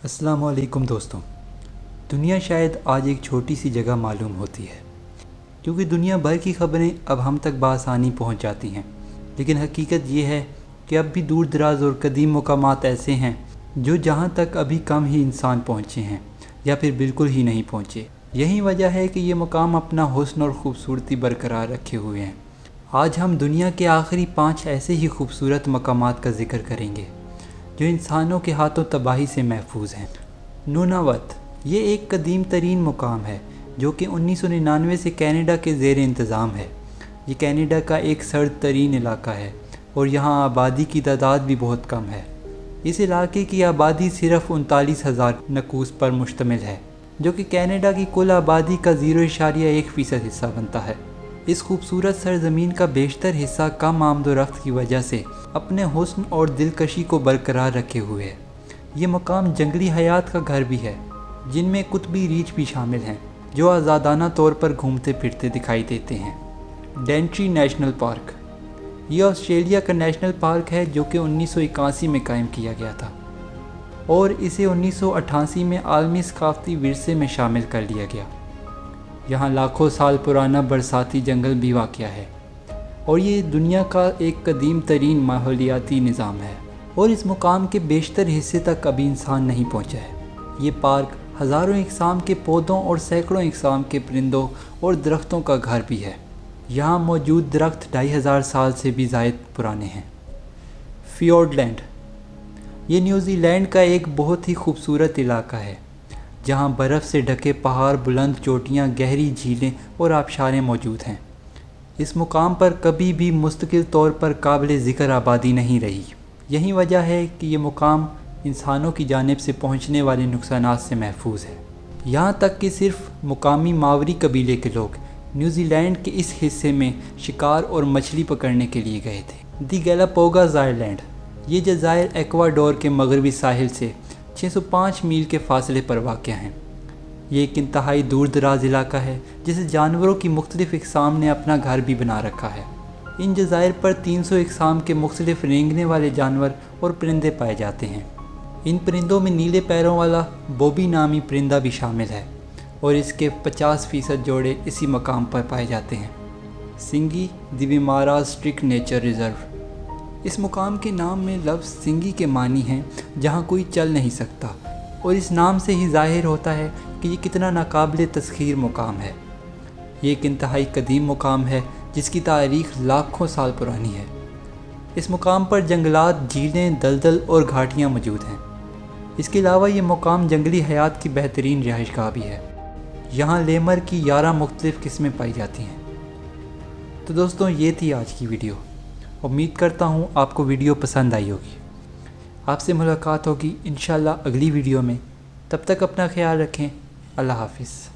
अस्सलाम वालेकुम दोस्तों। दुनिया शायद आज एक छोटी सी जगह मालूम होती है, क्योंकि दुनिया भर की ख़बरें अब हम तक बआसानी पहुंच जाती हैं। लेकिन हकीकत ये है कि अब भी दूर दराज और कदीम मकामात ऐसे हैं जो जहां तक अभी कम ही इंसान पहुंचे हैं या फिर बिल्कुल ही नहीं पहुंचे। यही वजह है कि ये मकाम अपना हुस्न और ख़ूबसूरती बरकरार रखे हुए हैं। आज हम दुनिया के आखिरी 5 ऐसे ही खूबसूरत मकामात का ज़िक्र करेंगे जो इंसानों के हाथों तबाही से महफूज हैं। नूनावत ये एक कदीम तरीन मुकाम है जो कि 1999 से कनाडा के ज़ेर इंतज़ाम है। ये कनाडा का एक सर्द तरीन इलाका है और यहाँ आबादी की तादाद भी बहुत कम है। इस इलाके की आबादी सिर्फ 39,000 नकूस पर मुश्तमिल है, जो कि कनाडा की कुल आबादी का 0.1% हिस्सा बनता है। इस खूबसूरत सरजमीन का बेशतर हिस्सा कम आमदोरफ्त की वजह से अपने हुस्न और दिलकशी को बरकरार रखे हुए है। ये मकाम जंगली हयात का घर भी है, जिनमें कुतबी रीछ भी शामिल हैं जो आज़ादाना तौर पर घूमते फिरते दिखाई देते हैं। डेंट्री नेशनल पार्क ये ऑस्ट्रेलिया का नेशनल पार्क है जो कि 1981 में कायम किया गया था और इसे 1988 में आलमी सकाफ़ती विरसे में शामिल कर लिया गया। यहाँ लाखों साल पुराना बरसाती जंगल भी वाक़या है और ये दुनिया का एक कदीम तरीन माहौलियाती निज़ाम है और इस मुकाम के बेशतर हिस्से तक अभी इंसान नहीं पहुँचा है। ये पार्क हज़ारों इक़साम के पौधों और सैकड़ों इक़साम के परिंदों और दरख्तों का घर भी है। यहाँ मौजूद दरख्त 2500 साल से भी ज़ायद पुराने हैं। फियोर्डलैंड ये न्यूज़ीलैंड का एक बहुत ही खूबसूरत इलाका है जहाँ बर्फ़ से ढके पहाड़, बुलंद चोटियाँ, गहरी झीलें और आबशारें मौजूद हैं। इस मुकाम पर कभी भी मुस्तकिल तौर पर काबिल ज़िक्र आबादी नहीं रही। यही वजह है कि ये मुकाम इंसानों की जानिब से पहुँचने वाले नुकसानात से महफूज है। यहाँ तक कि सिर्फ मुकामी मावरी कबीले के लोग न्यूज़ीलैंड के इस हिस्से में शिकार और मछली पकड़ने के लिए गए थे। दी गैलापागोस आइलैंड ये जज़ायर एक्वाडोर के मगरबी साहिल से 605 मील के फासले पर वाक़ हैं। ये एक इंतहाई दूर दराज इलाका है जिसे जानवरों की मुख्तलिफ़ इक़साम ने अपना घर भी बना रखा है। इन जज़ायर पर 300 इक़साम के मुख्तलिफ़ रेंगने वाले जानवर और परिंदे पाए जाते हैं। इन परिंदों में नीले पैरों वाला बोबी नामी परिंदा भी शामिल है और इसके 50% जोड़े इसी मकाम पर पाए जाते हैं। सिंगी दिविमारा स्ट्रिक्ट नेचर रिज़र्व इस मुकाम के नाम में लफ्ज़ सिंगी के मानी हैं जहाँ कोई चल नहीं सकता, और इस नाम से ही ज़ाहिर होता है कि ये कितना नाकाबिल तस्खीर मुकाम है। ये एक इंतहाई कदीम मुकाम है जिसकी तारीख़ लाखों साल पुरानी है। इस मुकाम पर जंगलात, झीलें, दलदल और घाटियाँ मौजूद हैं। इसके अलावा ये मुकाम जंगली हयात की बेहतरीन रिहाइशगाह भी है। यहाँ लेमर की 11 मुख्तलिफ़ किस्में पाई जाती हैं। तो दोस्तों, ये थी आज की वीडियो। उम्मीद करता हूँ आपको वीडियो पसंद आई होगी। आपसे मुलाकात होगी इंशाल्लाह अगली वीडियो में। तब तक अपना ख्याल रखें। अल्लाह हाफ़िज़।